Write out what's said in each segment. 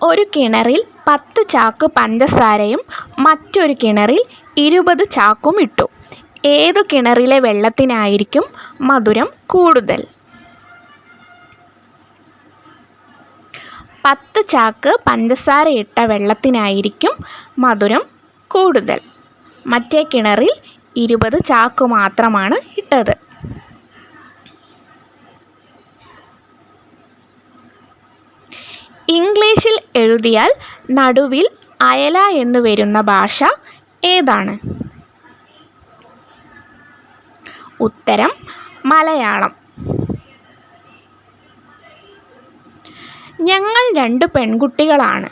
ഒരു കിണറിൽ 10 ചാക്ക് പഞ്ചസാരയും മറ്റൊരു കിണറിൽ 20 ചാക്കും ഇട്ടു. ഏതു കിണറിലെ വെള്ളത്തിനായിരിക്കും മധുരം കൂടുതൽ? 10 ചാക്ക് പഞ്ചസാരയിട്ട വെള്ളത്തിനായിരിക്കും മധുരം കൂടുതൽ. മറ്റേ കിണറിൽ 20 ചാക്ക് മാത്രമാണ് ഇട്ടത്. ഇംഗ്ലീഷിൽ എഴുതിയാൽ നടുവിൽ അയല എന്ന് വരുന്ന ഭാഷ ഏതാണ്? ഉത്തരം മലയാളം. ഞങ്ങൾ 2 പെൺകുട്ടികളാണ്.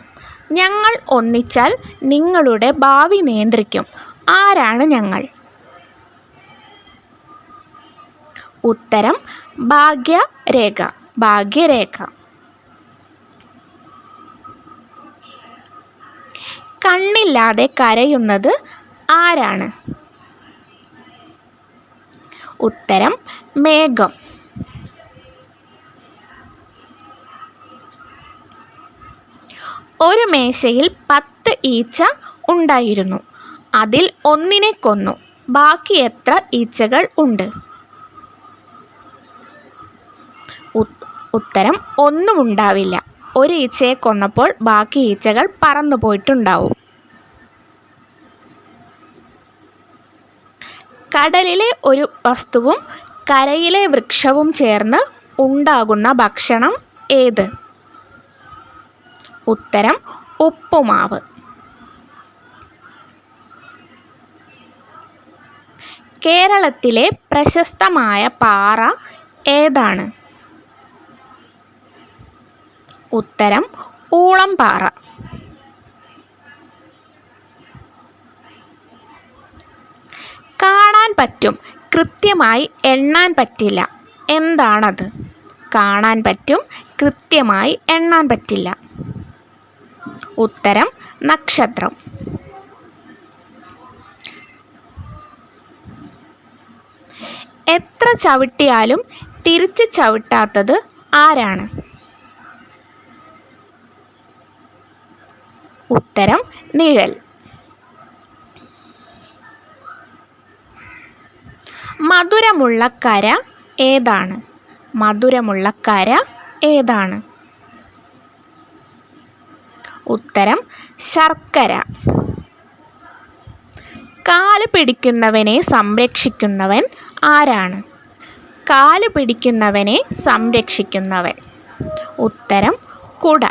ഞങ്ങൾ ഒന്നിച്ചാൽ നിങ്ങളുടെ ഭാവി നിയന്ത്രിക്കും. ആരാണ് ഞങ്ങൾ? ഉത്തരം ഭാഗ്യരേഖ. ഭാഗ്യരേഖ. കണ്ണില്ലാതെ കരയുന്നത് ആരാണ്? ഉത്തരം മേഘം. ഒരു മേശയിൽ 10 ഈച്ച ഉണ്ടായിരുന്നു. അതിൽ ഒന്നിനെ കൊന്നു. ബാക്കി എത്ര ഈച്ചകൾ ഉണ്ട്? ഉത്തരം ഒന്നും ഉണ്ടാവില്ല. ഒരു ഈച്ചയെ കൊന്നപ്പോൾ ബാക്കി ഈച്ചകൾ പറന്നു പോയിട്ടുണ്ടാവും. കടലിലെ ഒരു വസ്തുവും കരയിലെ വൃക്ഷവും ചേർന്ന് ഉണ്ടാകുന്ന ഭക്ഷണം ഏത്? ഉത്തരം ഉപ്പുമാവ്. കേരളത്തിലെ പ്രശസ്തമായ പാറ ഏതാണ്? ഉത്തരം ഊളംപാറ. കാണാൻ പറ്റും, കൃത്യമായി എണ്ണാൻ പറ്റില്ല. എന്താണത്? കാണാൻ പറ്റും, കൃത്യമായി എണ്ണാൻ പറ്റില്ല. ഉത്തരം നക്ഷത്രം. എത്ര ചവിട്ടിയാലും തിരിച്ച് ചവിട്ടാത്തത് ആരാണ്? ഉത്തരം നിഴൽ. മധുരമുള്ള കര ഏതാണ്? മധുരമുള്ള കര ഏതാണ്? ഉത്തരം ശർക്കര. കാല് പിടിക്കുന്നവനെ സംരക്ഷിക്കുന്നവൻ ആരാണ്? കാല് പിടിക്കുന്നവനെ സംരക്ഷിക്കുന്നവൻ. ഉത്തരം കുട.